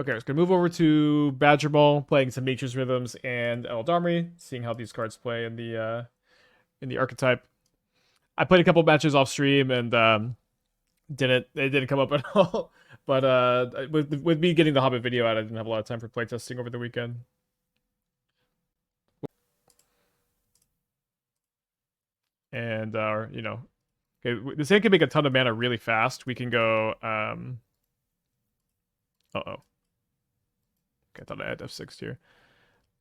Okay, I was gonna move over to Badgermole, playing some Nature's Rhythms and Eladamri, seeing how these cards play in the archetype. I played a couple matches off stream and it didn't come up at all. But with me getting the Hobbit video out, I didn't have a lot of time for playtesting over the weekend. And you know, okay, this hand can make a ton of mana really fast. We can go uh-oh. Okay, I thought I had F6 here.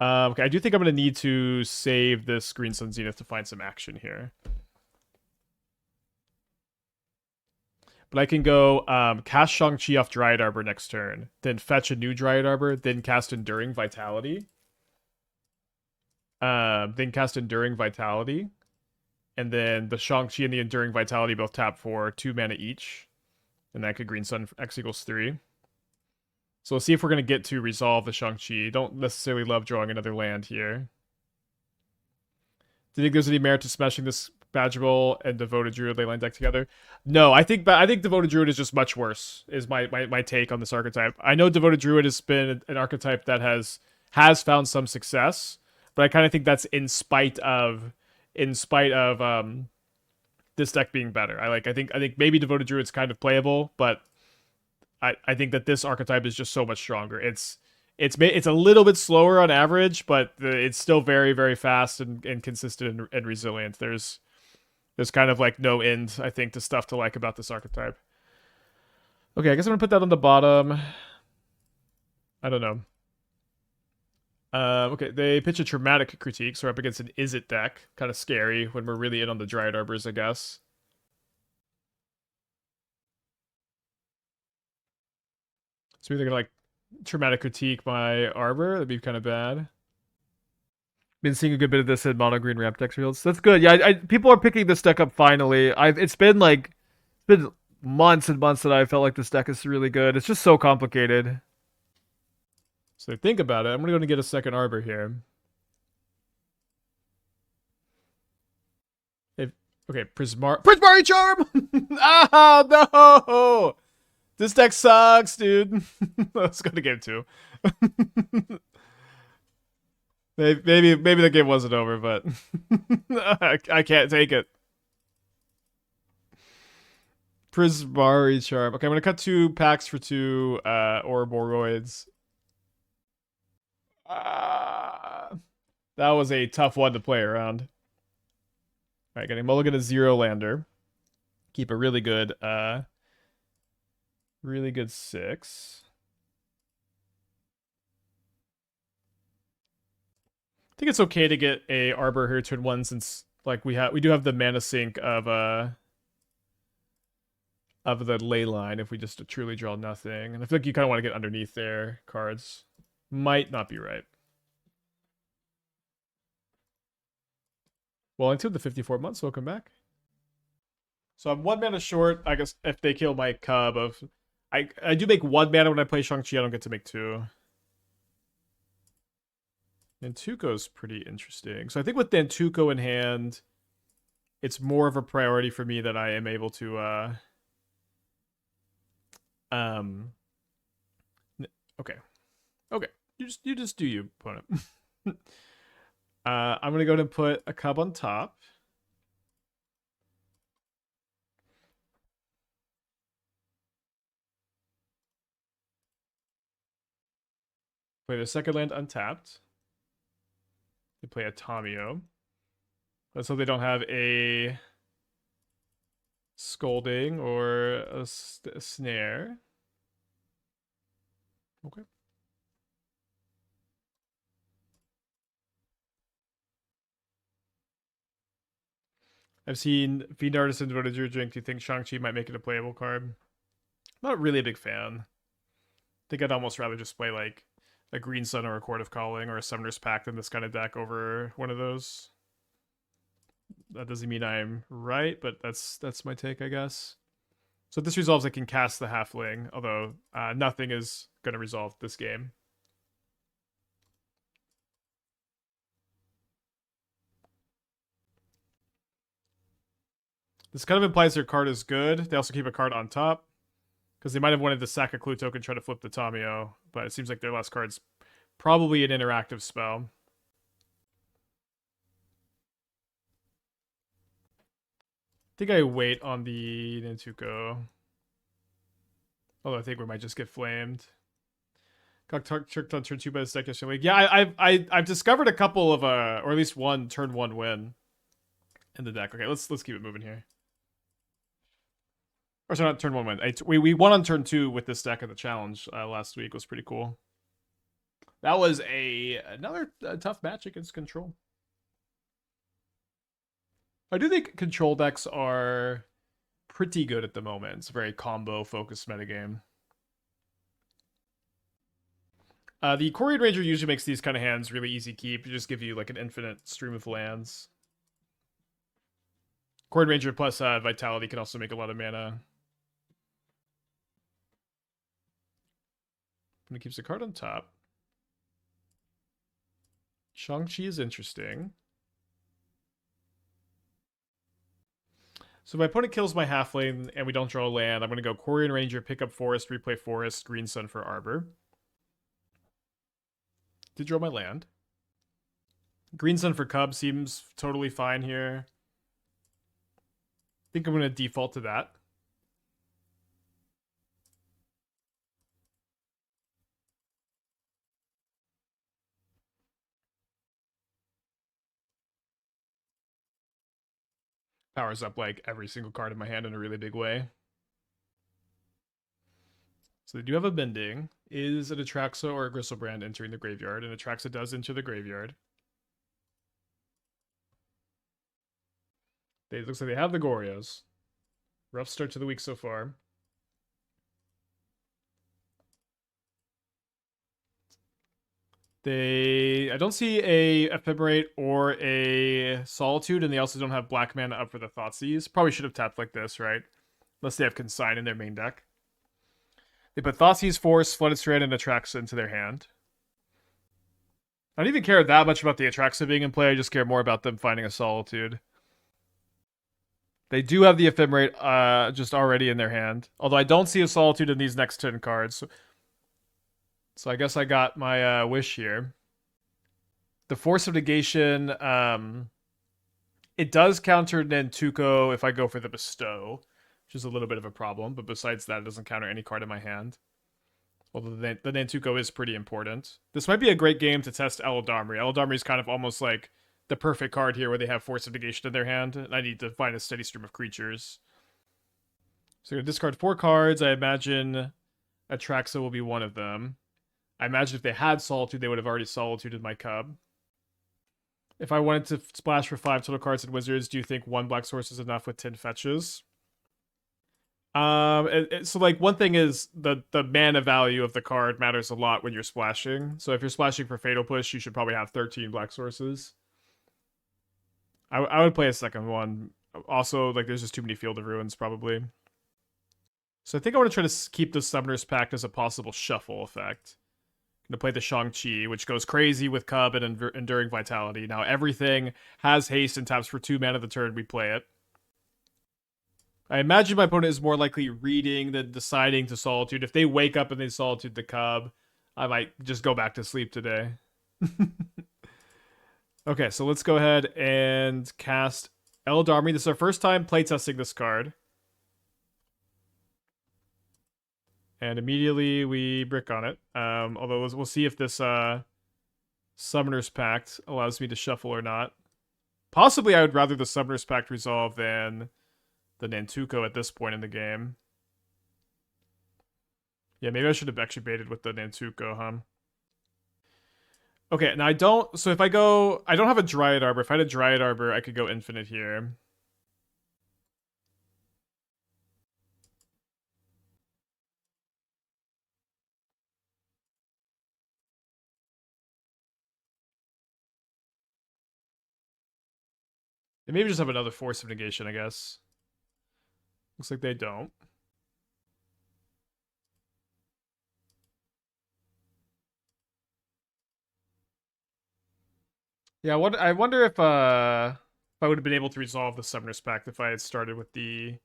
Okay, I do think I'm going to need to save this Green Sun Zenith to find some action here. But I can go cast Shang-Chi off Dryad Arbor next turn, then fetch a new Dryad Arbor, then cast Enduring Vitality. Then cast Enduring Vitality. And then the Shang-Chi and the Enduring Vitality both tap for 2 mana each. And that could Green Sun X equals 3. So let's see if we're going to get to resolve the Shang-Chi. Don't necessarily love drawing another land here. Do you think there's any merit to smashing this Badgermole and Devoted Druid Leyline deck together? No, I think Devoted Druid is just much worse, is my take on this archetype. I know Devoted Druid has been an archetype that has found some success, but I kind of think that's in spite of this deck being better. I think maybe Devoted Druid's kind of playable, but I think that this archetype is just so much stronger. It's a little bit slower on average, but it's still very, very fast and consistent and resilient. There's kind of like no end, I think, to stuff to like about this archetype. Okay, I guess I'm gonna put that on the bottom. I don't know. Okay, they pitch a Traumatic Critique, so we're up against an Is It deck. Kind of scary when we're really in on the Dryad Arbors, I guess. So we're either gonna like Traumatic Critique my Arbor. That'd be kind of bad. Been seeing a good bit of this in mono green ramp deck fields. That's good. Yeah, people are picking this deck up finally. It's been months and months that I felt like this deck is really good. It's just so complicated. So think about it. I'm gonna go and get a second Arbor here. Okay, Prismari Charm! Ah, no! This deck sucks, dude. Let's go to game 2. maybe the game wasn't over, but I can't take it. Prismari Charm. Okay, I'm gonna cut 2 packs for 2 Ouroboroids. That was a tough one to play around. Alright, getting mulligan a 0 lander. Keep a really good 6. I think it's okay to get a Arbor here turn 1 since like we do have the mana sink of the Leyline if we just truly draw nothing. And I feel like you kind of want to get underneath their cards. Might not be right. Well, until the 54 months, welcome back. So I'm 1 mana short, I guess, if they kill my Cub of... I do make 1 mana when I play Shang-Chi, I don't get to make 2. Nantuko's pretty interesting. So I think with Nantuko in hand, it's more of a priority for me that I am able to... Okay. Okay. You just do you, opponent. I'm gonna go ahead and put a Cub on top. Play the second land untapped. They play a Tamio. Let's hope they don't have a Scolding or a Snare. Okay. I've seen Fiend Artisan Devoted Druid Drink. Do you think Shang-Chi might make it a playable card? Not really a big fan. I think I'd almost rather just play like a Green Sun or a Chord of Calling or a Summoner's Pact in this kind of deck over one of those. That doesn't mean I'm right, but that's my take, I guess. So if this resolves, I can cast the Halfling, although nothing is going to resolve this game. This kind of implies their card is good. They also keep a card on top. Because they might have wanted to sack a clue token and try to flip the Tamio, but it seems like their last card's probably an interactive spell. I think I wait on the Nantuko. Although I think we might just get flamed. Got tricked on turn 2 by the deck yesterday. Yeah, I've discovered a couple of or at least one turn 1 win in the deck. Okay, let's keep it moving here. Or sorry, not turn 1 win. We won on turn 2 with this deck at the challenge last week. It was pretty cool. That was another tough match against control. I do think control decks are pretty good at the moment. It's a very combo focused metagame. The Quirion Ranger usually makes these kind of hands really easy keep. It just give you like an infinite stream of lands. Quirion Ranger plus Vitality can also make a lot of mana. And it keeps the card on top. Shang-Chi is interesting. So if my opponent kills my halfling and we don't draw a land, I'm going to go Quirion Ranger, pick up Forest, replay Forest, Green Sun for Arbor. Did draw my land. Green Sun for Cub seems totally fine here. I think I'm going to default to that. Powers up like every single card in my hand in a really big way. So they do have a bending. Is an Atraxa or a Gristlebrand entering the graveyard? And Atraxa does enter the graveyard. It looks like they have the Gorios. Rough start to the week so far. I don't see a Ephemerate or a Solitude, and they also don't have black mana up for the Thoughtseize. Probably should have tapped like this, right? Unless they have Consign in their main deck. They put Thoughtseize, Force, Flooded Strand, and Atraxa into their hand. I don't even care that much about the Atraxa being in play. I just care more about them finding a Solitude. They do have the Ephemerate just already in their hand. Although I don't see a Solitude in these next 10 cards. So I guess I got my wish here. The Force of Negation, it does counter Nantuko if I go for the Bestow, which is a little bit of a problem. But besides that, it doesn't counter any card in my hand. Although the Nantuko is pretty important. This might be a great game to test Eladamri. Eladamri is kind of almost like the perfect card here where they have Force of Negation in their hand. And I need to find a steady stream of creatures. So I'm going to discard 4 cards. I imagine Atraxa will be one of them. I imagine if they had Solitude, they would have already Solituded my Cub. If I wanted to splash for 5 total cards in Wizards, do you think 1 black source is enough with 10 fetches? So like one thing is the mana value of the card matters a lot when you're splashing. So if you're splashing for Fatal Push, you should probably have 13 black sources. I would play a second one. Also, like there's just too many Field of Ruins probably. So I think I want to try to keep the Summoner's Pact as a possible shuffle effect. To play the Shang-Chi, which goes crazy with Cub and Enduring Vitality. Now everything has haste and taps for 2 mana the turn we play it. I imagine my opponent is more likely reading than deciding to Solitude. If they wake up and they Solitude the Cub, I might just go back to sleep today. Okay, so let's go ahead and cast Eladamri. This is our first time playtesting this card. And immediately we brick on it. Although we'll see if this Summoner's Pact allows me to shuffle or not. Possibly I would rather the Summoner's Pact resolve than the Nantuko at this point in the game. Yeah, maybe I should have actually baited with the Nantuko, huh? Okay, now I don't... So if I go... I don't have a Dryad Arbor. If I had a Dryad Arbor, I could go infinite here. They maybe just have another Force of Negation, I guess. Looks like they don't. Yeah, I wonder if I would have been able to resolve the Summoner's Pact if I had started with the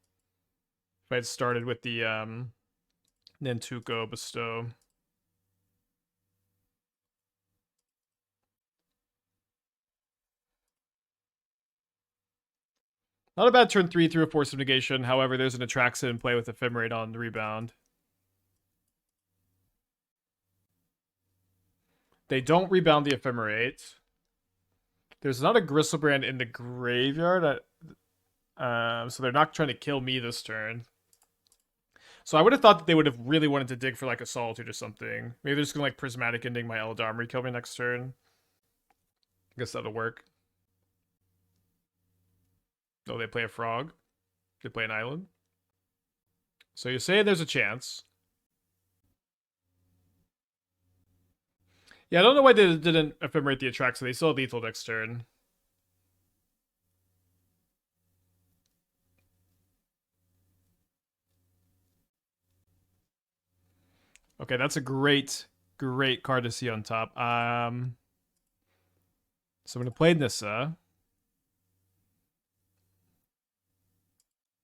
Nantuko, bestow. Not a bad turn 3 through a Force of Negation. However, there's an Atraxa in play with Ephemerate on the rebound. They don't rebound the Ephemerate. There's not a Gristlebrand in the graveyard. So they're not trying to kill me this turn. So I would have thought that they would have really wanted to dig for like a Solitude or something. Maybe they're just going to like Prismatic Ending my Eladamri, kill me next turn. I guess that'll work. Oh, they play a frog. They play an island. So you say there's a chance. Yeah, I don't know why they didn't Ephemerate the Atraxa. They still have lethal next turn. Okay, that's a great card to see on top. So I'm going to play Nissa.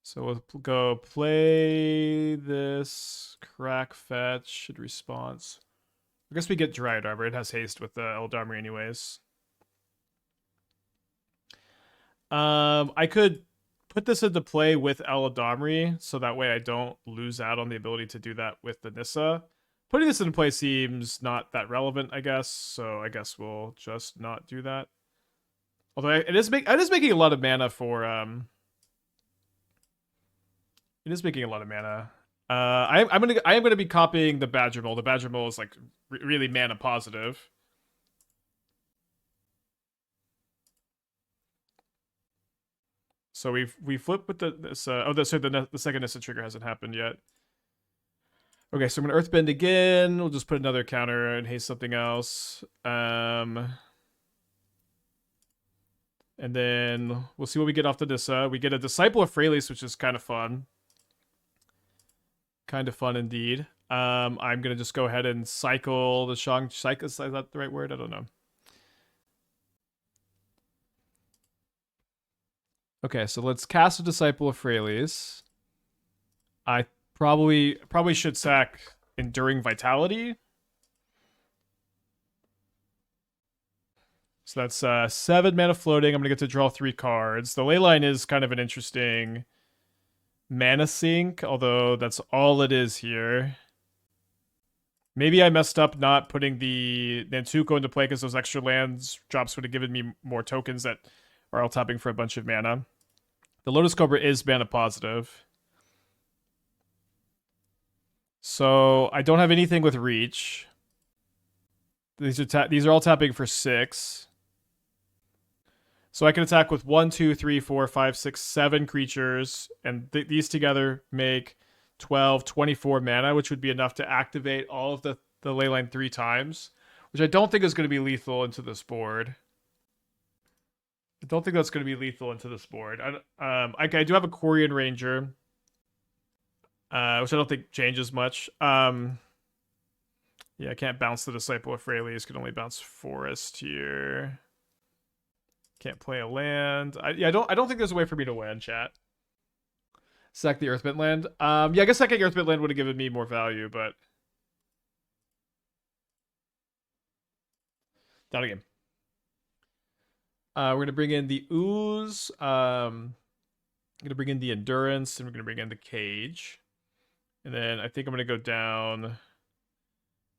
So we'll go play this. Crack fetch. Should response. I guess we get Dryad Arbor. It has haste with the Eladamri anyways. I could put this into play with Eladamri, so that way I don't lose out on the ability to do that with the Nissa. Putting this into play seems not that relevant, I guess, so I guess we'll just not do that. Although it is making a lot of mana for it is making a lot of mana. I am gonna be copying the Badgermole. The Badgermole is like really mana positive. So we flip with the second Nissa trigger hasn't happened yet. Okay, so I'm gonna Earthbend again. We'll just put another counter and haste something else. And then we'll see what we get off the Nissa. We get a Disciple of Freyalise, which is kind of fun. Kind of fun indeed. I'm gonna just go ahead and cycle the Shang-Chi. Is that the right word? I don't know. Okay, so let's cast a Disciple of Freyalise. I probably should sack Enduring Vitality. So that's 7 mana floating. I'm gonna get to draw 3 cards. The Leyline is kind of an interesting mana sink, although that's all it is here. Maybe I messed up not putting the Nantuko into play because those extra lands drops would have given me more tokens that are all tapping for a bunch of mana. The Lotus Cobra is mana positive. So I don't have anything with reach. These are all tapping for 6. So I can attack with 1, 2, 3, 4, 5, 6, 7 creatures, and these together make 12, 24 mana, which would be enough to activate all of the Leyline 3 times, which I don't think is going to be lethal into this board. I don't think that's going to be lethal into this board. I do have a Quirion Ranger, which I don't think changes much. Yeah, I can't bounce the Disciple of Freyalise. Can only bounce Forest here. Can't play a land. I don't think there's a way for me to win, chat. Sack the Earthbent land. Yeah, I guess sacking Earthbent land would have given me more value, but down again. We're gonna bring in the Ooze. I'm gonna bring in the Endurance, and we're gonna bring in the Cage. And then I think I'm gonna go down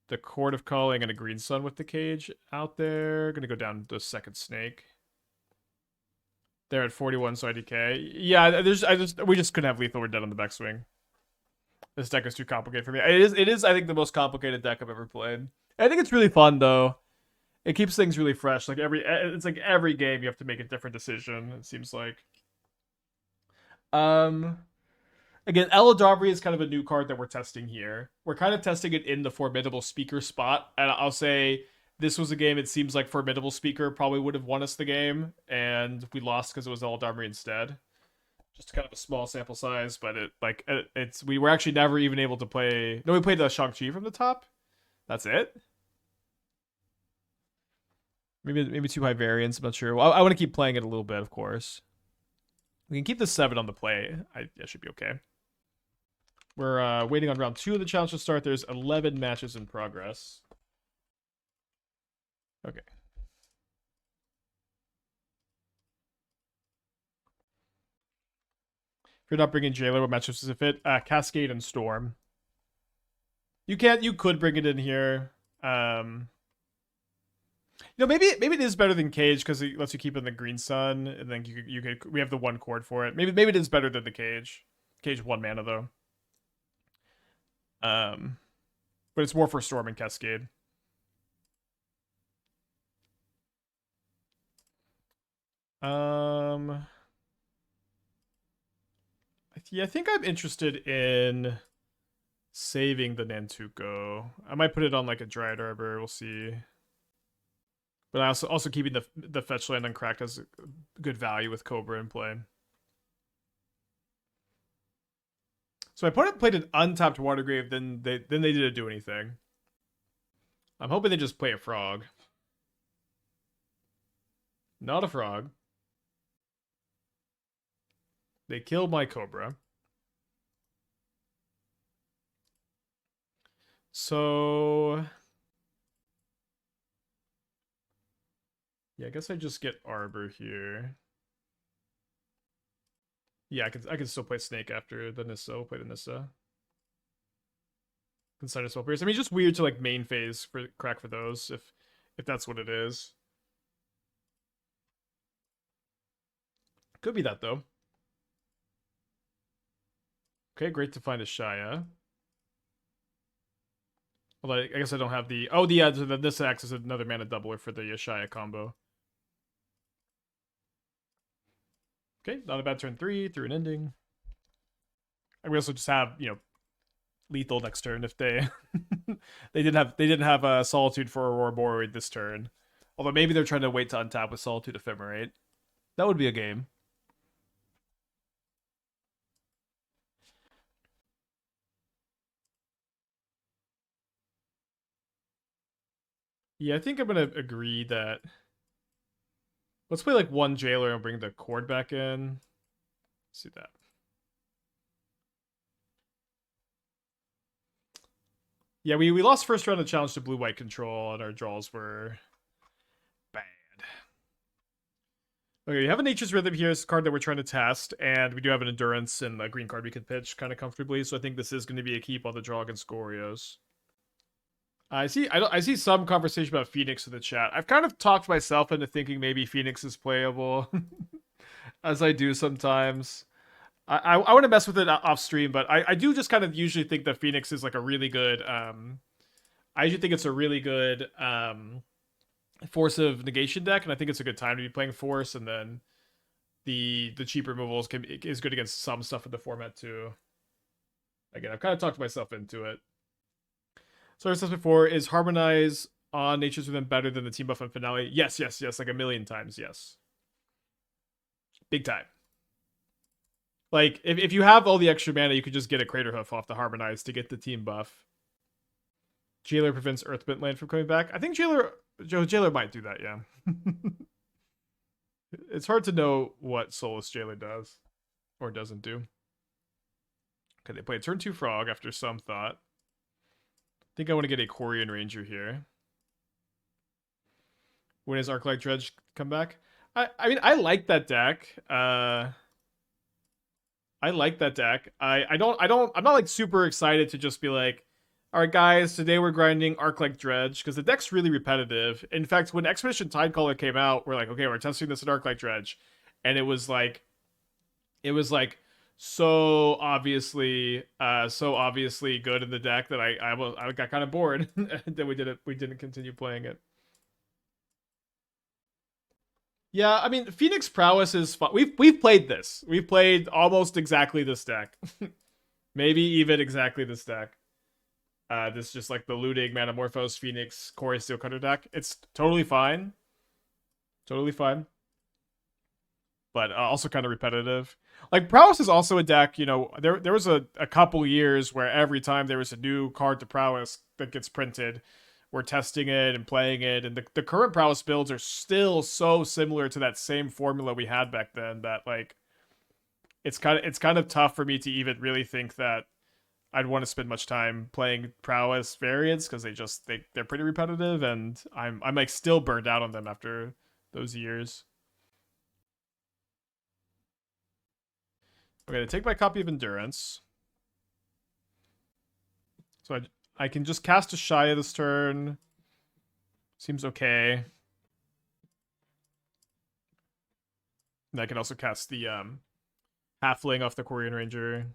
the Chord of Calling and a Green Sun with the Cage out there. Gonna go down the second Snake. They're at 41, so IDK. Yeah, we just couldn't have lethal. We're dead on the back swing. This deck is too complicated for me. It is. I think the most complicated deck I've ever played. I think it's really fun though. It keeps things really fresh. Like it's like every game you have to make a different decision. It seems like. Again, Eladamri is kind of a new card that we're testing here. We're kind of testing it in the Formidable Speaker spot, and I'll say this was a game it seems like Formidable Speaker probably would have won us the game, and we lost because it was Eladamri instead. Just kind of a small sample size, but we were actually never even able to play. No, we played the Shang-Chi from the top. That's it. Maybe too high variance. I'm not sure. Well, I want to keep playing it a little bit, of course. We can keep the 7 on the play. I should be okay. We're waiting on round 2 of the challenge to start. There's 11 matches in progress. Okay. If you're not bringing Jailer, what matchups does it fit? Cascade and Storm. You could bring it in here. Maybe it is better than Cage because it lets you keep in the Green Sun, and then we have the 1 chord for it. Maybe it is better than the Cage. Cage 1 mana though. But it's more for Storm and Cascade. Yeah, I think I'm interested in saving the Nantuko. I might put it on like a Dryad Arbor. We'll see. But I also keeping the fetch land uncracked as good value with Cobra in play. So my opponent played an untapped Watergrave, then they didn't do anything. I'm hoping they just play a frog. Not a frog. They killed my Cobra. So yeah, I guess I just get Arbor here. Yeah, I can still play Snake after the Nissa. We'll play the Nissa. Consider Spell Pierce. I mean, it's just weird to like main phase for crack for those if that's what it is. Could be that though. Okay, great to find Ashaya. Although I guess I don't have the this acts as another mana doubler for the Ashaya combo. Okay, not a bad turn 3 through an ending. And we also just have, lethal next turn if they they didn't have Solitude for Ouroboroid this turn. Although maybe they're trying to wait to untap with Solitude Ephemerate. That would be a game. Yeah, I think I'm gonna agree that let's play like 1 Jailer and bring the Chord back in. Let's do that. Yeah, we lost first round of challenge to blue-white control, and our draws were bad. Okay, we have a Nature's Rhythm here. It's a card that we're trying to test, and we do have an Endurance and a green card we can pitch kind of comfortably, so I think this is going to be a keep on the draw against Gorios. I see some conversation about Phoenix in the chat. I've kind of talked myself into thinking maybe Phoenix is playable, as I do sometimes. I want to mess with it off stream, but I do just kind of usually think that Phoenix is like a really good. I usually think it's a really good Force of Negation deck, and I think it's a good time to be playing Force. And then the cheap removals is good against some stuff in the format too. Again, I've kind of talked myself into it. So I said before, is Harmonize on Nature's Rhythm better than the team buff on Finale? Yes, like a million times, yes. Big time. Like, if you have all the extra mana, you could just get a Craterhoof off the Harmonize to get the team buff. Jailer prevents Earthbent land from coming back. I think Jailer might do that, yeah. It's hard to know what Soulless Jailer does or doesn't do. Okay, they play a turn 2 Frog after some thought. I think I want to get a Quirion Ranger here. When does Arclight Dredge come back? I mean, I like that deck. I like that deck. I'm not like super excited to just be like, all right, guys, today we're grinding Arclight Dredge because the deck's really repetitive. In fact, when Expedition Tidecaller came out, we're like, okay, we're testing this at Arclight Dredge, and it was like so obviously good in the deck that I got kind of bored. And then we didn't continue playing it. Yeah, I mean, Phoenix Prowess is fun. We've played this. We've played almost exactly this deck. Maybe even exactly this deck. This just like the looting Manamorphose Phoenix Core Steel Cutter deck. It's totally fine. Totally fine. But also kind of repetitive. Like Prowess is also a deck, there was a couple years where every time there was a new card to Prowess that gets printed, we're testing it and playing it, and the current Prowess builds are still so similar to that same formula we had back then that like it's kind of tough for me to even really think that I'd want to spend much time playing prowess variants because they're pretty repetitive, and I'm like still burned out on them after those years. Okay, to take my copy of Endurance. So I can just cast Ashaya this turn. Seems okay. And I can also cast the Halfling off the Quirion Ranger.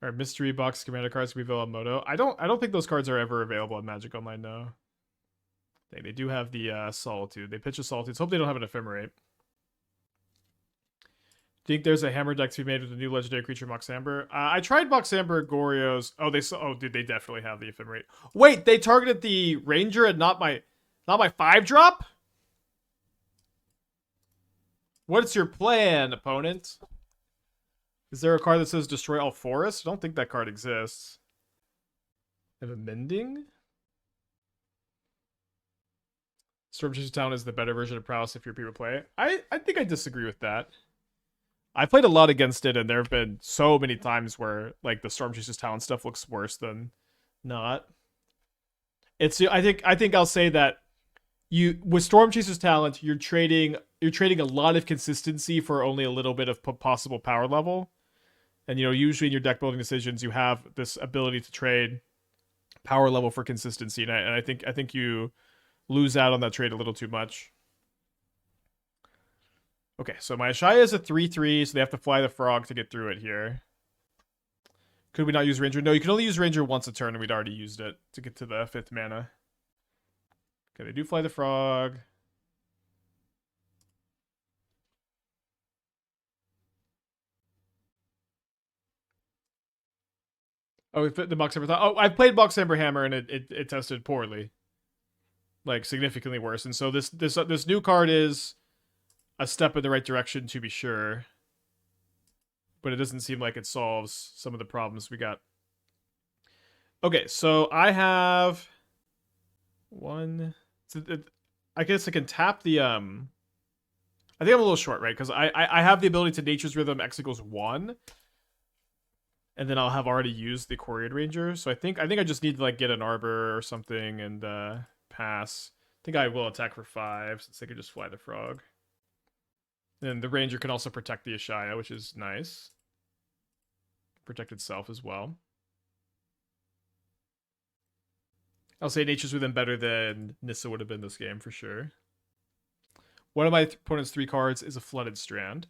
Our mystery box commander cards can be available on Moto. I don't think those cards are ever available on Magic Online though. They do have the Solitude. They pitch a Solitude. So hope they don't have an Ephemerate. Think there's a hammer deck to be made with a new legendary creature, Moxamber? I tried Moxamber Goryo's. Oh, dude, they definitely have the Ephemerate. Wait, they targeted the Ranger and not my 5-drop? What's your plan, opponent? Is there a card that says destroy all forests? I don't think that card exists. Have a Mending? Stormchaser Town is the better version of Prowess if your people play it. I think I disagree with that. I played a lot against it, and there have been so many times where like the Stormchaser's Talent stuff looks worse than not. I think I'll say that with Stormchaser's Talent, you're trading a lot of consistency for only a little bit of possible power level. And usually in your deck building decisions, you have this ability to trade power level for consistency, and I think you lose out on that trade a little too much. Okay, so my Ashaya is a 3/3, so they have to fly the frog to get through it here. Could we not use Ranger? No, you can only use Ranger once a turn, and we'd already used it to get to the 5th mana. Okay, they do fly the frog. Oh, we fit the Moxamber. Oh, I played Moxamber Hammer, and it tested poorly. Like, significantly worse. And so this new card is a step in the right direction, to be sure. But it doesn't seem like it solves some of the problems we got. Okay, so I have one. I guess I can tap the I think I'm a little short, right? Because I have the ability to Nature's Rhythm X equals 1. And then I'll have already used the Quirion Ranger. So I think I just need to like get an Arbor or something and pass. I think I will attack for 5 since they could just fly the frog. And the Ranger can also protect the Ashaya, which is nice. Protect itself as well. I'll say Nature's Rhythm better than Nissa would have been this game for sure. One of my opponent's 3 cards is a Flooded Strand.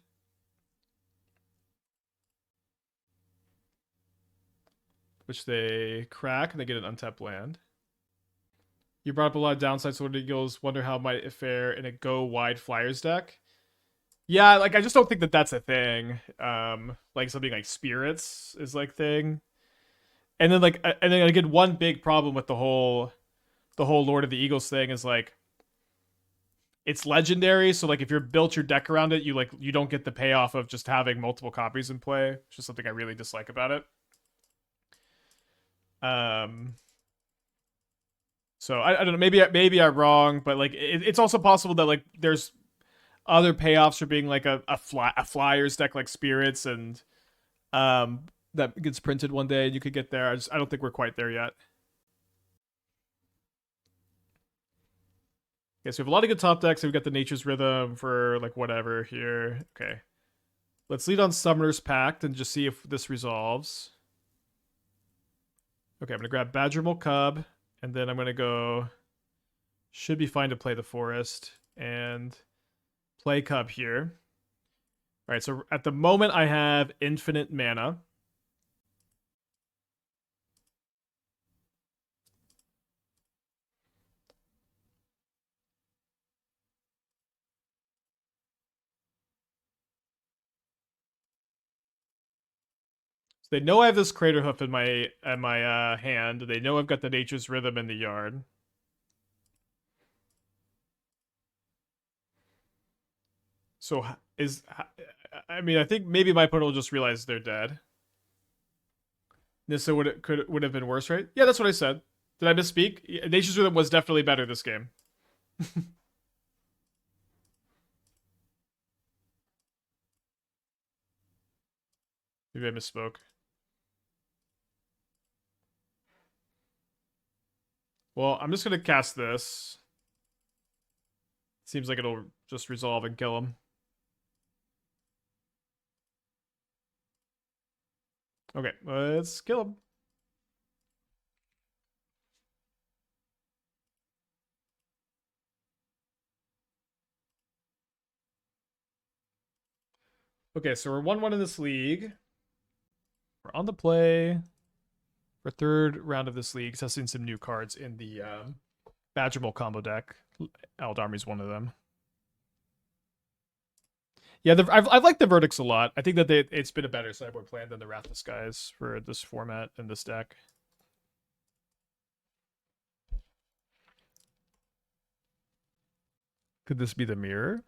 Which they crack and they get an untapped land. You brought up a lot of downsides, so Eagles wonder how it might fare in a go wide Flyers deck. Yeah, like I just don't think that that's a thing. Like something like Spirits is like thing. And then again, one big problem with the whole Lord of the Eagles thing is like it's legendary, so like if you're built your deck around it, you don't get the payoff of just having multiple copies in play, which is something I really dislike about it. So I don't know, maybe I'm wrong, but like it's also possible that like there's other payoffs for being like a Flyers deck like Spirits and that gets printed one day and you could get there. I don't think we're quite there yet. Okay, so we have a lot of good top decks. We've got the Nature's Rhythm for like whatever here. Okay. Let's lead on Summoner's Pact and just see if this resolves. Okay, I'm going to grab Badgermole Cub, and then I'm going to go... Should be fine to play the Forest, and play Cub here. Alright, so at the moment I have infinite mana. So they know I have this Craterhoof in my hand. They know I've got the Nature's Rhythm in the yard. So I mean, I think maybe my opponent will just realize they're dead. Nissa would have been worse, right? Yeah, that's what I said. Did I misspeak? Nature's Rhythm was definitely better this game. Maybe I misspoke. Well, I'm just gonna cast this. Seems like it'll just resolve and kill him. Okay, let's kill him. Okay, so we're 1-1 in this league. We're on the play for third round of this league, testing some new cards in the Badgermole combo deck. Eladamri's one of them. Yeah, I've liked the verdicts a lot. I think that it's been a better sideboard plan than the Wrath of Skies for this format and this deck. Could this be the mirror?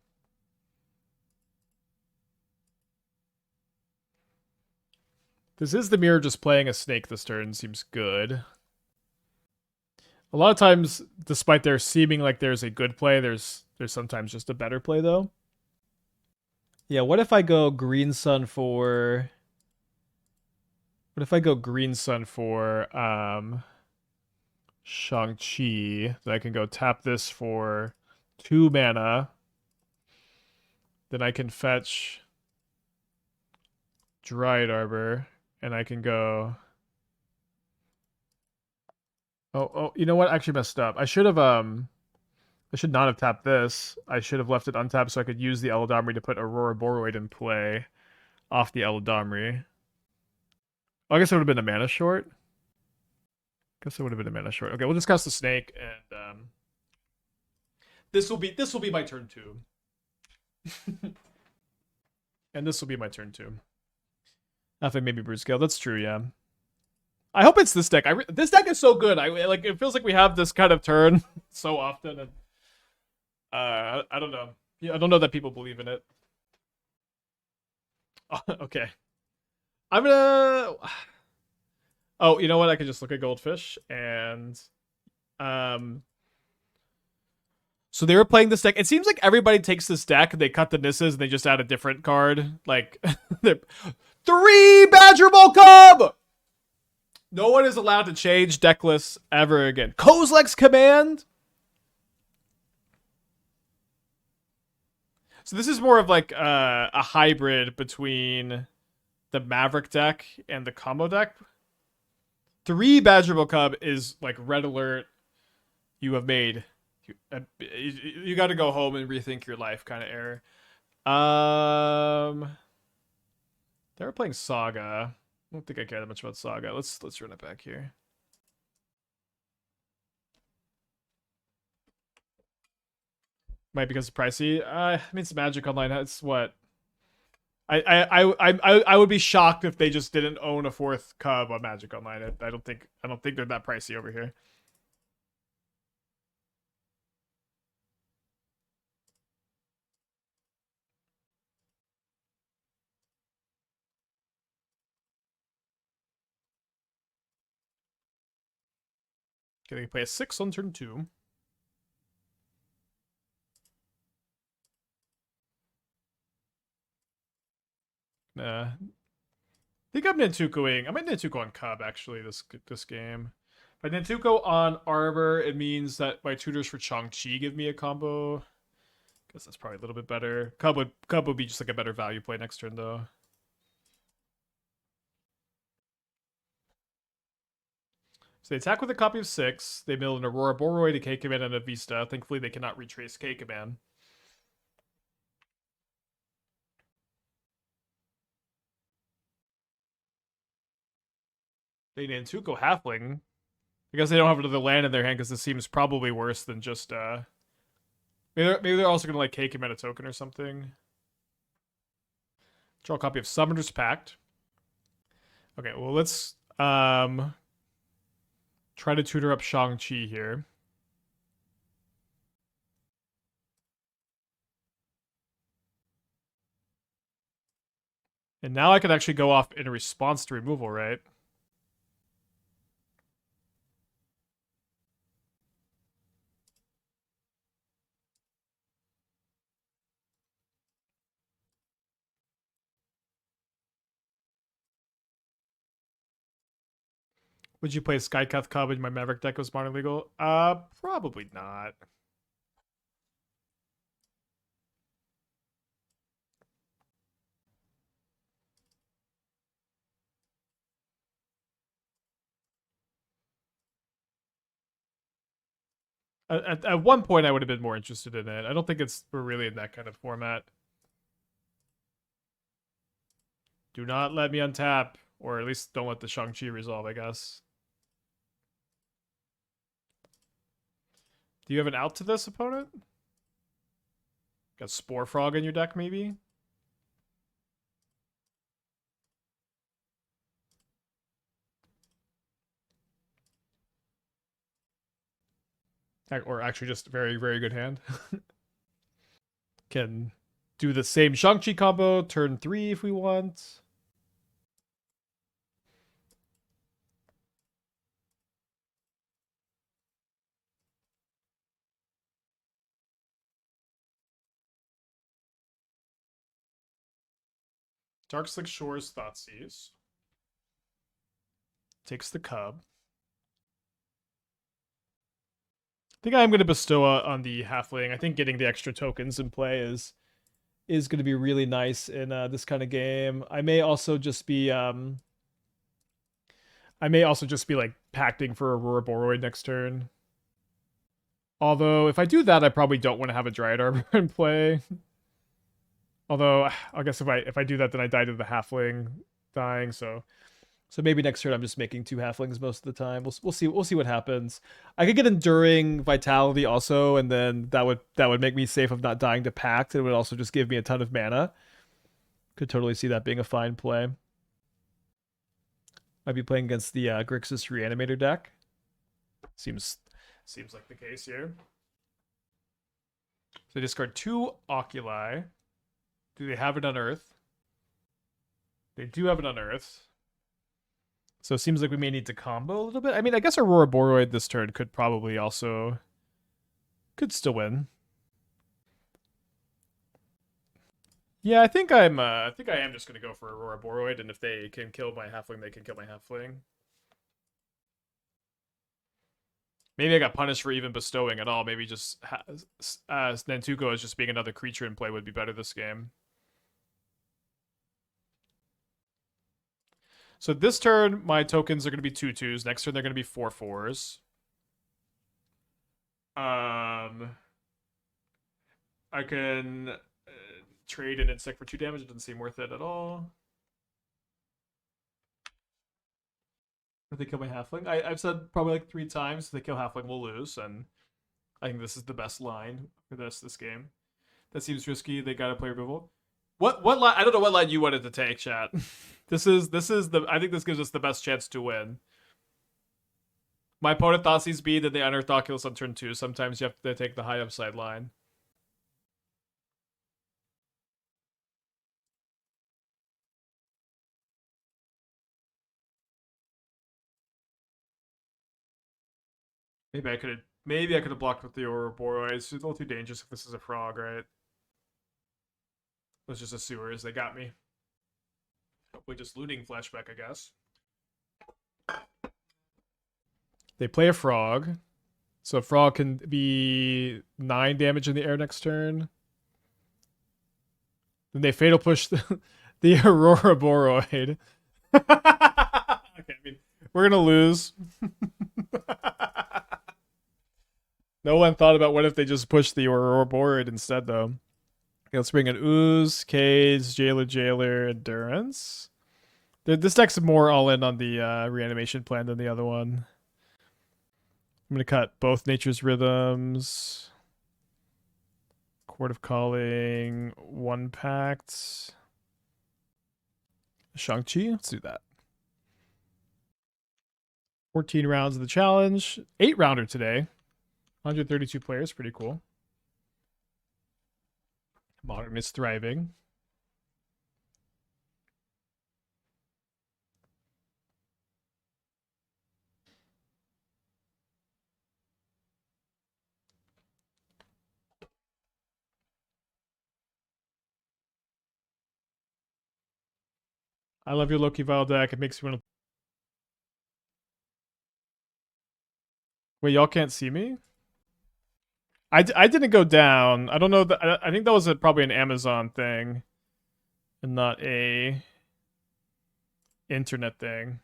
This is the mirror. Just playing a snake this turn seems good. A lot of times, despite there seeming like there's a good play, there's sometimes just a better play though. Yeah, what if I go green sun for... What if I go green sun for Shang-Chi? Then I can go tap this for 2 mana. Then I can fetch Dryad Arbor, and I can go... Oh, you know what? I actually messed up. I should not have tapped this. I should have left it untapped so I could use the Eladamri to put Ouroboroid in play off the Eladamri. I guess it would have been a mana short. Okay, we'll just cast the snake, and this will be my turn 2. And this will be my turn 2. Nothing, maybe Brood Scale. That's true, yeah. I hope it's this deck. This deck is so good. Like it feels like we have this kind of turn so often, and I don't know. Yeah, I don't know that people believe in it. Oh, okay, I'm gonna. Oh, you know what? I could just look at Goldfish and So they were playing this deck. It seems like everybody takes this deck, they cut the Nissas, and they just add a different card. Like 3 Badgermole Cub. No one is allowed to change deck lists ever again. Kozilek's Command. So this is more of like a hybrid between the Maverick deck and the combo deck. 3 Badgermole Cub is like red alert. You have made. You got to go home and rethink your life kind of error. They were playing Saga. I don't think I care that much about Saga. Let's run it back here. Might because it's pricey. I mean, it's Magic Online. It's what. I would be shocked if they just didn't own a 4th Cub on Magic Online. I don't think they're that pricey over here. Okay, they play a 6 on turn 2. I think I'm Nantukoing. I might Nantuko on Cub, actually, this game. If I Nantuko on Arbor, it means that my tutors for Shang-Chi give me a combo. Guess that's probably a little bit better. Cub would be just like a better value play next turn, though. So they attack with a copy of 6. They mill an Ouroboroid, a K-Command, and a Vista. Thankfully, they cannot retrace K-Command. They Nantuko Halfling. I guess they don't have another land in their hand because this seems probably worse than just... Maybe they're also going to like K-Command a token or something. Draw a copy of Summoner's Pact. Okay, well, let's try to tutor up Shang-Chi here. And now I can actually go off in response to removal, right? Would you play Skycath Cub in my Maverick deck was modern legal? Probably not. At one point, I would have been more interested in it. I don't think we're really in that kind of format. Do not let me untap, or at least don't let the Shang-Chi resolve, I guess. Do you have an out to this opponent? Got Spore Frog in your deck, maybe? Or actually just very, very good hand. Can do the same Shang-Chi combo, turn 3 if we want. Darkslick Shores Thoughtseize. Takes the Cub. I think I'm going to bestow on the Halfling. I think getting the extra tokens in play is going to be really nice in this kind of game. I may also just be like pacting for Ouroboroid next turn. Although if I do that, I probably don't want to have a Dryad Arbor in play. Although I guess if I do that, then I die to the Halfling dying. So maybe next turn I'm just making 2 Halflings most of the time. We'll see what happens. I could get Enduring Vitality also, and then that would make me safe of not dying to Pact. It would also just give me a ton of mana. Could totally see that being a fine play. Might be playing against the Grixis Reanimator deck. Seems like the case here. So they discard 2 Oculi. Do they have it Unearth? They do have it Unearth. So it seems like we may need to combo a little bit. I mean, I guess Ouroboroid this turn could probably also still win. Yeah, I think I am just gonna go for Ouroboroid, and if they can kill my Halfling, they can kill my Halfling. Maybe I got punished for even bestowing at all. Maybe just Nantuko as just being another creature in play would be better this game. So this turn, my tokens are going to be 2/2s. Next turn, they're going to be 4/4s. I can trade an insect for 2 damage. It doesn't seem worth it at all. If they kill my Halfling, I've said probably like 3 times. If they kill Halfling, we'll lose, and I think this is the best line for this game. That seems risky. They got to play removal. What line? I don't know what line you wanted to take, chat. This is the. I think this gives us the best chance to win. My opponent Thoughtseize speed, and they unearth Oculus on turn 2. Sometimes you have to take the high upside line. Maybe I could have blocked with the Ouroboroid. It's a little too dangerous if this is a frog, right? It was just a sewers. They got me. Hopefully just looting flashback, I guess. They play a frog. So a frog can be 9 damage in the air next turn. Then they fatal push the Ouroboroid. Okay, I mean, we're gonna lose. No one thought about what if they just push the Ouroboroid instead, though. Okay, let's bring in Ooze, Cage, Jailer, Endurance. This deck's more all in on the reanimation plan than the other one. I'm going to cut both Nature's Rhythms, Chord of Calling, 1 Pact, Shang-Chi. Let's do that. 14 rounds of the challenge. 8-rounder today. 132 players. Pretty cool. Modern is thriving. I love your Loki Vile deck. It makes me want to Wait, y'all can't see me? I didn't go down. I don't know. I think that was probably an Amazon thing and not a internet thing.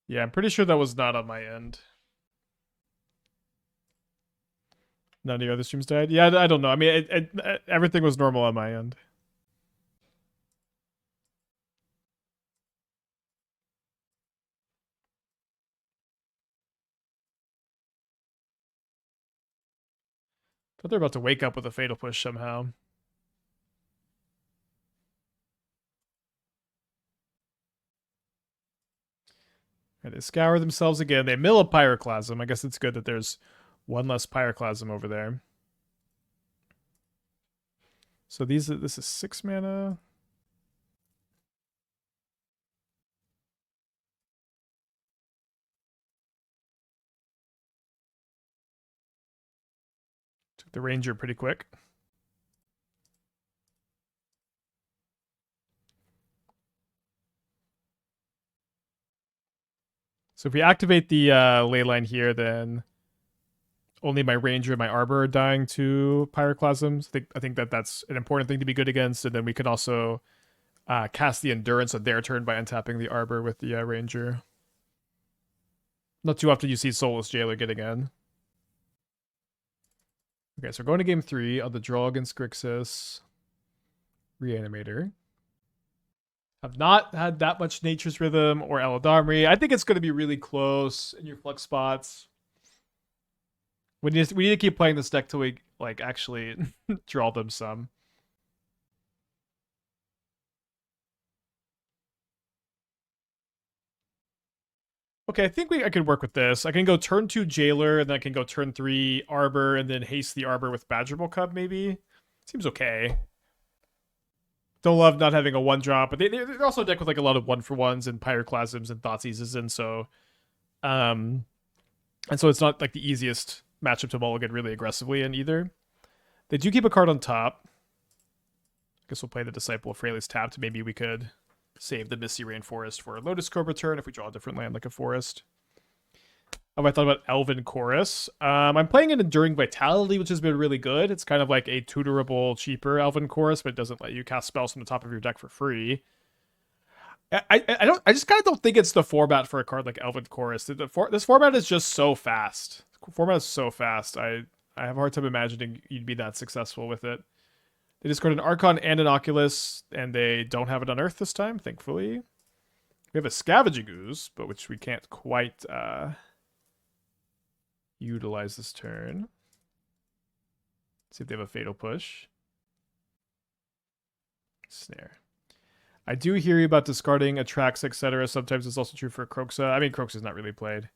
Yeah, I'm pretty sure that was not on my end. None of your other streams died? Yeah, I don't know. I mean, everything was normal on my end. But they're about to wake up with a fatal push somehow. And they scour themselves again. They mill a Pyroclasm. I guess it's good that there's one less Pyroclasm over there. So this is 6 mana. Took the Ranger pretty quick. So if we activate the Leyline here, then only my Ranger and my Arbor are dying to Pyroclasms. I think that's an important thing to be good against. And then we could also cast the Endurance on their turn by untapping the Arbor with the Ranger. Not too often you see Soulless Jailer getting in. Okay, so we're going to game 3 on the draw against Grixis. Reanimator. Have not had that much Nature's Rhythm or Eladamri. I think it's going to be really close in your flex spots. We need to keep playing this deck till we like actually draw them some. Okay, I think I can work with this. I can go turn 2 Jailer, and then I can go turn 3 Arbor, and then haste the Arbor with Badgermole Cub, maybe. Seems okay. Don't love not having a 1-drop, but they're also a deck with like a lot of 1-for-1s and Pyroclasms and Thoughtseizes, and so it's not like the easiest matchup to mulligan really aggressively in either. They do keep a card on top. I guess we'll play the Disciple of Freyalise tapped. Maybe we could save the Misty Rainforest for a Lotus Cobra turn if we draw a different land like a forest. I thought about Elven Chorus. I'm playing an Enduring Vitality, which has been really good. It's kind of like a tutorable, cheaper Elven Chorus, but it doesn't let you cast spells from the top of your deck for free. I just kind of don't think it's the format for a card like Elven Chorus. This format is just so fast. The format is so fast. I have a hard time imagining you'd be that successful with it. They discard an Archon and an Oculus, and they don't have it on Earth this time, thankfully. We have a Scavenging Ooze, but which we can't quite utilize this turn. See if they have a Fatal Push. Snare. I do hear you about discarding Attracts, etc. Sometimes it's also true for Kroxa. I mean, Kroxa's not really played.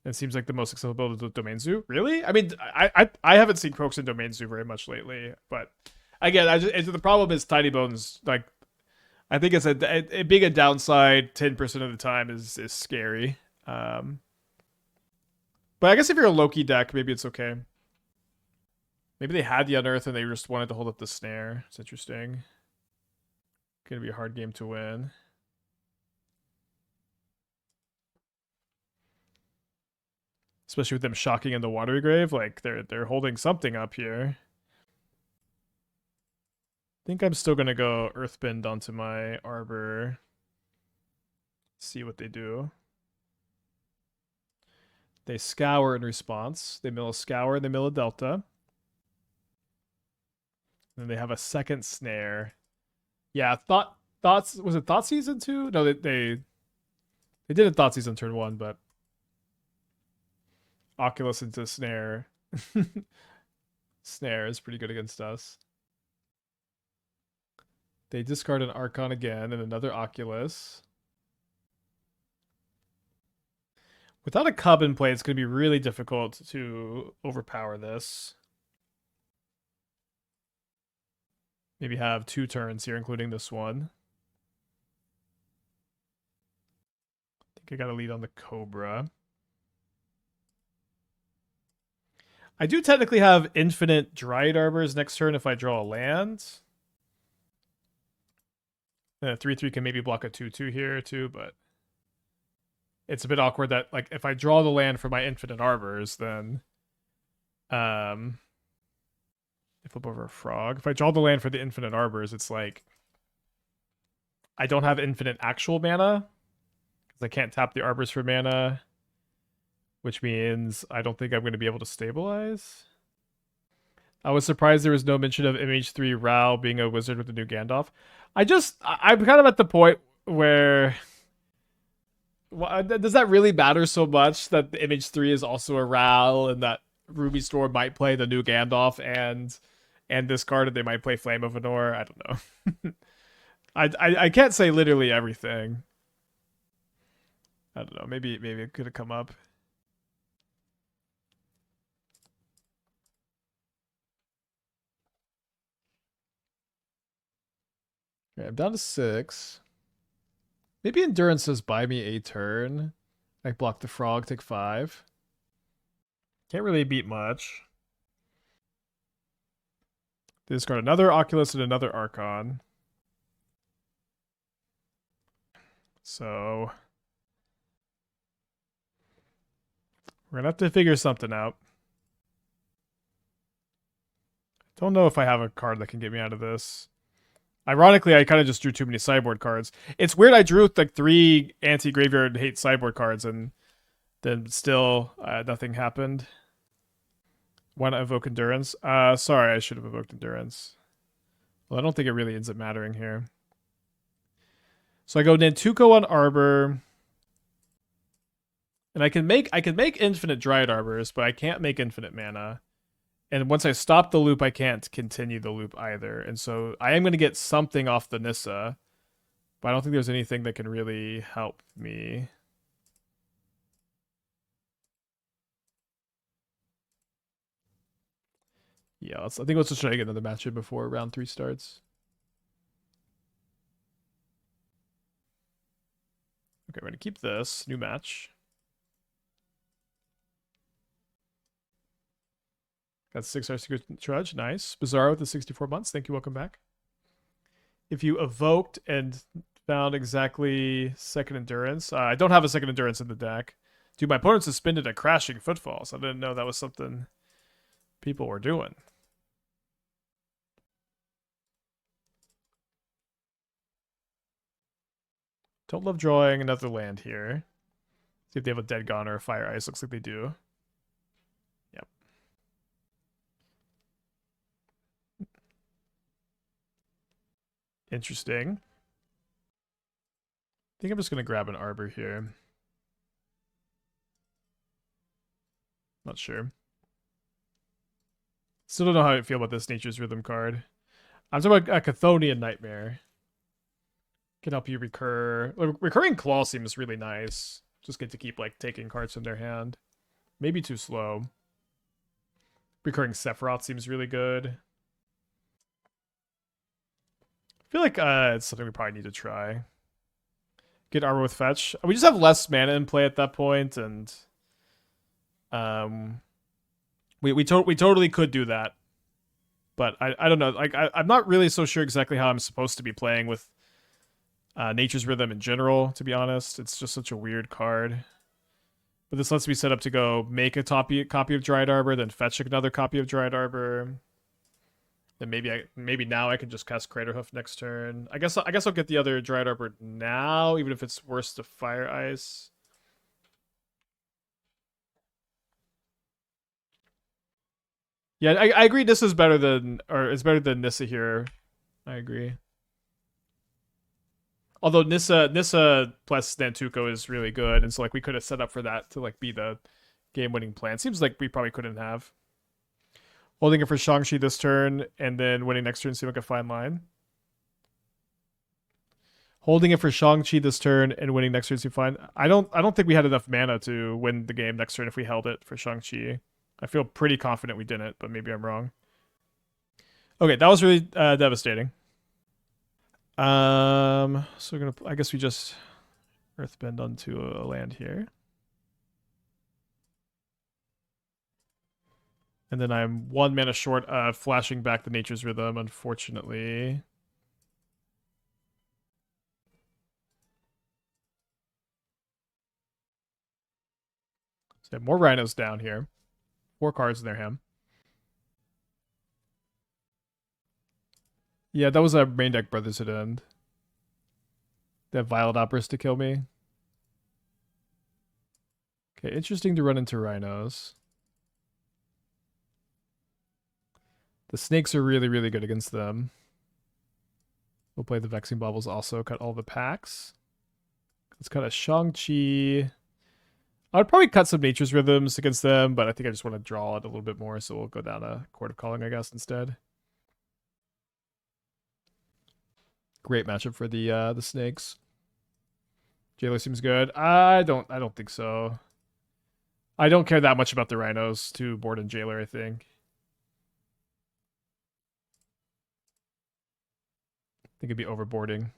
It seems like the most accessible to Domain Zoo. Really? I mean, I haven't seen Kroxa in Domain Zoo very much lately. But again, the problem is Tiny Bones. Like, I think it's it being a downside 10% of the time is scary. But I guess if you're a Loki deck, maybe it's okay. Maybe they had the Unearth and they just wanted to hold up the Snare. It's interesting. Gonna be a hard game to win. Especially with them shocking in the Watery Grave. Like, they're holding something up here. I think I'm still gonna go Earthbend onto my Arbor. See what they do. They scour in response. They mill a scour and they mill a delta. And then they have a second snare. Yeah, thoughts was it Thought Season 2? No, they did a Thought Season turn 1, but Oculus into snare. Snare is pretty good against us. They discard an Archon again and another Oculus. Without a Cub in play, it's going to be really difficult to overpower this. Maybe have 2 turns here, including this one. I think I got a lead on the Cobra. I do technically have infinite Dryad Arbors next turn if I draw a land. 3/3 can maybe block a 2/2 here too, but it's a bit awkward that like if I draw the land for my Infinite Arbors, then I flip over a frog. If I draw the land for the Infinite Arbors, it's like I don't have infinite actual mana because I can't tap the Arbors for mana, which means I don't think I'm going to be able to stabilize. I was surprised there was no mention of MH3 Rao being a wizard with the new Gandalf. I'm kind of at the point where does that really matter so much that the MH3 is also a Rao and that Ruby Storm might play the new Gandalf and this card and they might play Flame of Anor? I don't know. I can't say literally everything. I don't know. Maybe it could have come up. Okay, I'm down to 6. Maybe Endurance says buy me a turn. I block the frog, take 5. Can't really beat much. Discard another Oculus and another Archon. So we're gonna have to figure something out. Don't know if I have a card that can get me out of this. Ironically, I kind of just drew too many sideboard cards. It's weird I drew like 3 anti-graveyard hate sideboard cards and then still nothing happened. Why not evoke Endurance? Sorry, I should have evoked Endurance. Well, I don't think it really ends up mattering here. So I go Nantuko on Arbor. And I can make infinite Dryad Arbors, but I can't make infinite mana. And once I stop the loop, I can't continue the loop either. And so I am going to get something off the Nissa, but I don't think there's anything that can really help me. Yeah, I think let's just try to get another matchup before round 3 starts. Okay, we're going to keep this. New match. Got 6 Secret Trudge. Nice. Bizarro with the 64 months. Thank you. Welcome back. If you evoked and found exactly second Endurance. I don't have a second Endurance in the deck. Dude, my opponent suspended a Crashing Footfalls. I didn't know that was something people were doing. Don't love drawing another land here. See if they have a Dead Gone or a Fire Ice. Looks like they do. Yep. Interesting. I think I'm just going to grab an Arbor here. Not sure. Still don't know how I feel about this Nature's Rhythm card. I'm talking about a Chthonian Nightmare. Can help you recur. Recurring Claw seems really nice. Just get to keep like taking cards from their hand. Maybe too slow. Recurring Sephiroth seems really good. I feel like it's something we probably need to try. Get Arbor with Fetch. We just have less mana in play at that point, and we totally could do that. But I don't know. Like I'm not really so sure exactly how I'm supposed to be playing with Nature's Rhythm in general, to be honest. It's just such a weird card. But this lets me set up to go make a copy of Dryad Arbor, then fetch another copy of Dryad Arbor. Then maybe now I can just cast Craterhoof next turn. I guess I'll get the other Dryad Arbor now, even if it's worse to Fire Ice. Yeah, I agree. Nissa's better than, or it's better than Nissa here. I agree. Although Nissa plus Nantuko is really good, and so like we could have set up for that to like be the game-winning plan. Seems like we probably couldn't have. Holding it for Shang-Chi this turn, and then winning next turn seemed like a fine line. Holding it for Shang-Chi this turn and winning next turn seemed fine. I don't think we had enough mana to win the game next turn if we held it for Shang-Chi. I feel pretty confident we didn't, but maybe I'm wrong. Okay, that was really devastating. So we're gonna. I guess we just Earthbend onto a land here, and then I'm 1 mana short of flashing back the Nature's Rhythm. Unfortunately, So more rhinos down here. 4 cards in their hand. Yeah, that was a main deck Brothers at End. They have Violet Operas to kill me. Okay, interesting to run into rhinos. The snakes are really, really good against them. We'll play the Vexing Baubles also, cut all the packs. Let's cut a Shang-Chi. I would probably cut some Nature's Rhythms against them, but I think I just want to draw it a little bit more, so we'll go down a Chord of Calling, I guess, instead. Great matchup for the snakes. Jailer seems good. I don't think so. I don't care that much about the rhinos to board and Jailer, I think. I think it'd be overboarding.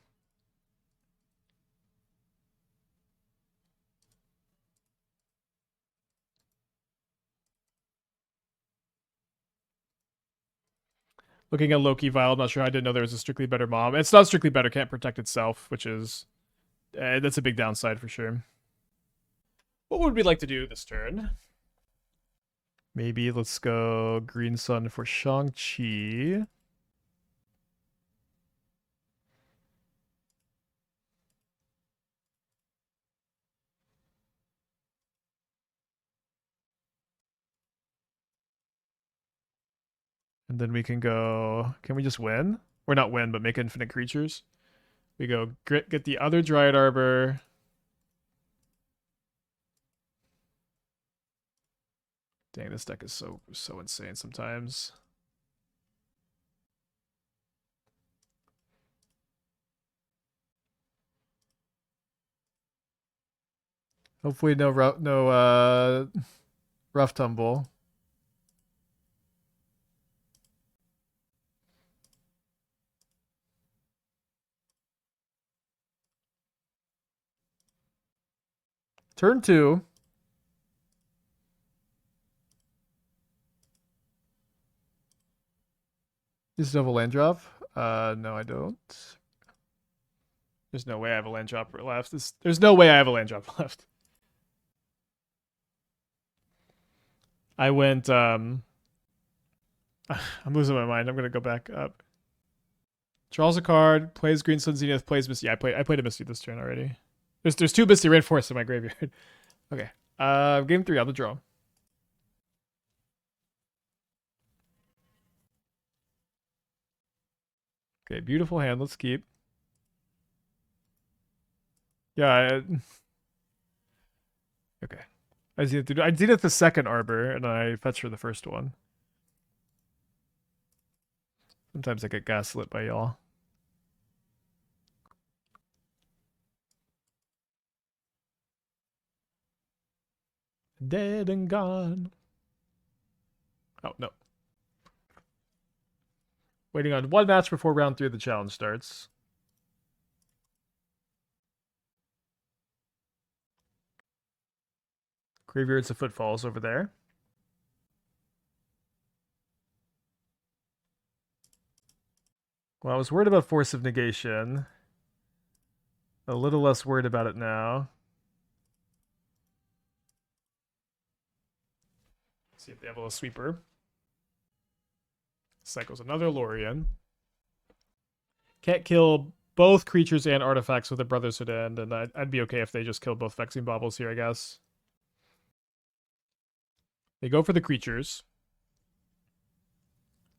Looking at Loki Vial, I'm not sure. I didn't know there was a Strictly Better mom. It's not Strictly Better, can't protect itself, which is... that's a big downside for sure. What would we like to do this turn? Maybe let's go Green Sun for Shang-Chi. And then we can go... Can we just win? Or not win, but make infinite creatures. We go get the other Dryad Arbor. Dang, this deck is so insane sometimes. Hopefully no rough tumble. Turn 2. You still have a land drop? No, I don't. There's no way I have a land drop left. There's no way I have a land drop left. I went, I'm losing my mind. I'm gonna go back up. Draws a card, plays Green Sun Zenith, plays Misty. Yeah, I played a Misty this turn already. There's 2 Misty Rainforests in my graveyard. Okay. Game 3 on the draw. Okay, beautiful hand. Let's keep. Yeah. Okay. I Zenith the second Arbor, and I fetch for the first one. Sometimes I get gaslit by y'all. Dead and gone. Oh, no. Waiting on 1 match before round 3 of the challenge starts. Graveyards of Footfalls over there. Well, I was worried about Force of Negation. A little less worried about it now. Let's see if they have a little sweeper. Cycles another Lorien. Can't kill both creatures and artifacts with a Brotherhood End, and I'd be okay if they just kill both Vexing Baubles here, I guess. They go for the creatures.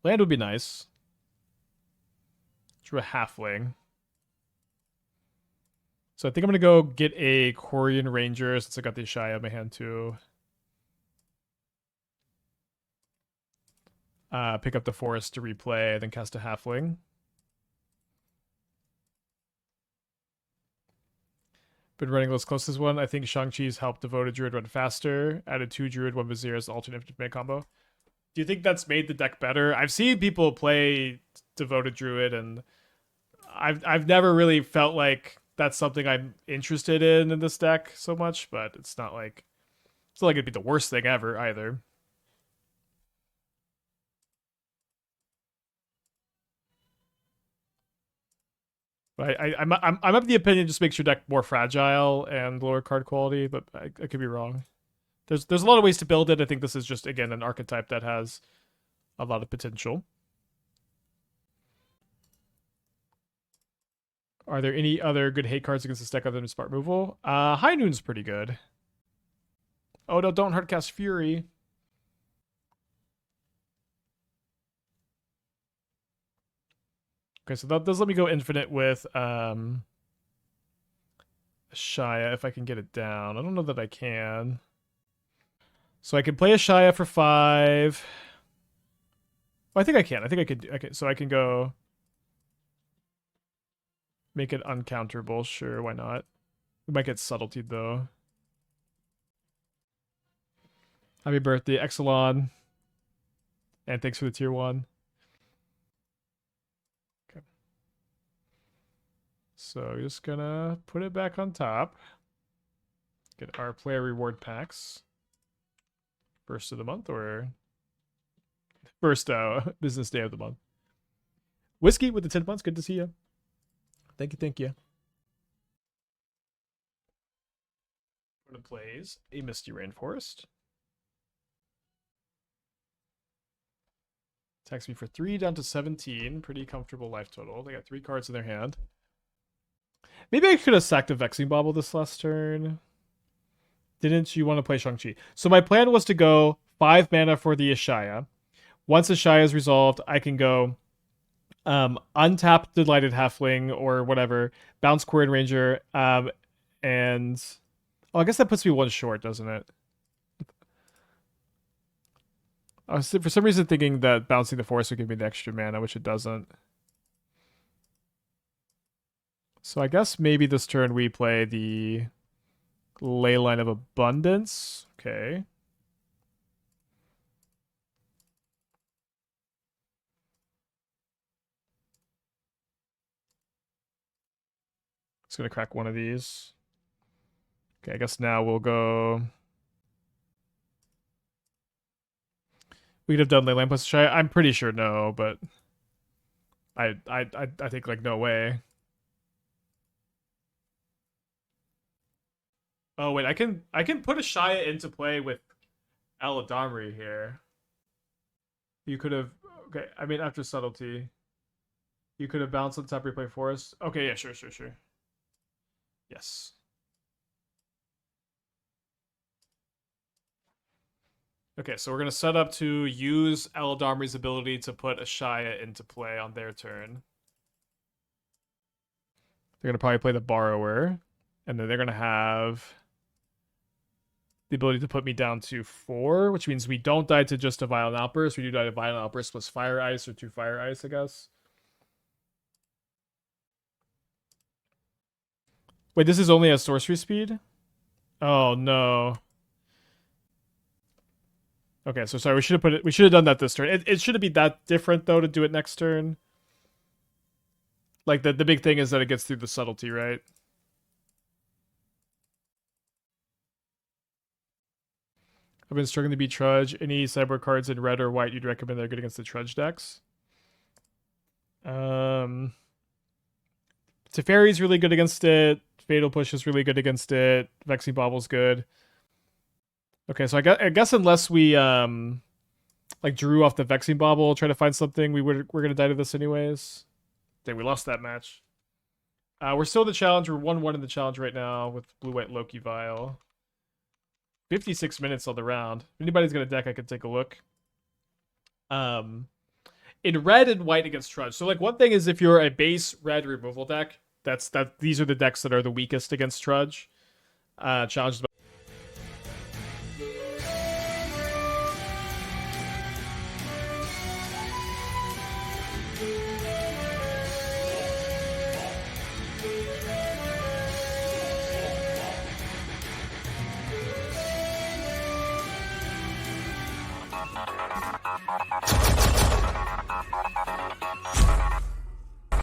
Land would be nice. Drew a Halfling. So I think I'm going to go get a Quirion Ranger since I got the Ashaya in my hand too. Pick up the Forest to replay, then cast a Halfling. Been running those closest one. I think Shang-Chi's helped Devoted Druid run faster. Added 2 Druid, 1 Vizier as alternate infinite combo. Do you think that's made the deck better? I've seen people play Devoted Druid, and I've never really felt like that's something I'm interested in this deck so much, but it's not like it'd be the worst thing ever either. But I'm of the opinion just makes your deck more fragile and lower card quality, but I could be wrong. There's a lot of ways to build it. I think this is just, again, an archetype that has a lot of potential. Are there any other good hate cards against this deck other than Smart Removal? High Noon's pretty good. Oh no, don't hardcast Fury. Okay, so that does let me go infinite with Ashaya if I can get it down. I don't know that I can. So I can play Ashaya for 5. Oh, I think I can. I think I could. Okay, so I can go make it uncounterable. Sure, why not? We might get subtlety though. Happy birthday, Exelon. And thanks for the tier 1. Okay. So just gonna put it back on top. Get our player reward packs. First of the month or first business day of the month. Whiskey with the 10 months. Good to see you. Thank you, thank you. Opponent plays a Misty Rainforest. Attacks me for 3 down to 17. Pretty comfortable life total. They got 3 cards in their hand. Maybe I could have sacked a Vexing Bauble this last turn. Didn't you want to play Shang-Chi? So my plan was to go 5 mana for the Ashaya. Once Ashaya is resolved, I can go untap Delighted Halfling or whatever, bounce Quirion Ranger, and... Oh, I guess that puts me 1 short, doesn't it? I was for some reason thinking that bouncing the forest would give me the extra mana, which it doesn't. So I guess maybe this turn we play the Leyline of Abundance. Okay. Just gonna crack one of these. Okay, I guess now we'll go... We'd have done Leyline plus Ashaya. I'm pretty sure no, but I think like no way. Oh wait, I can put Ashaya into play with Eladamri here. You could have okay. I mean after subtlety, you could have bounced on top replay forest. Okay, yeah, sure. Yes. Okay, so we're going to set up to use Eladamri's ability to put Ashaya into play on their turn. They're going to probably play the Borrower, and then they're going to have the ability to put me down to 4, which means we don't die to just a Violent Outburst. We do die to Violent Outburst plus Fire Ice or 2 Fire Ice, I guess. Wait, this is only a sorcery speed? Oh, no. Okay, so sorry, we should have done that this turn. It shouldn't be that different though to do it next turn. Like the big thing is that it gets through the subtlety, right? I've been struggling to beat Trudge. Any sideboard cards in red or white you'd recommend that are good against the Trudge decks? Teferi's really good against it. Fatal Push is really good against it. Vexing Bauble's good. Okay, so I guess unless we like drew off the Vexing Bauble, try to find something, we're gonna die to this anyways. Dang, we lost that match. We're still in the challenge. We're 1-1 in the challenge right now with Blue-White Loki Vial. 56 minutes on the round. If anybody's got a deck, I could take a look. In red and white against Trudge. So like one thing is if you're a base red removal deck, these are the decks that are the weakest against Trudge. Challenge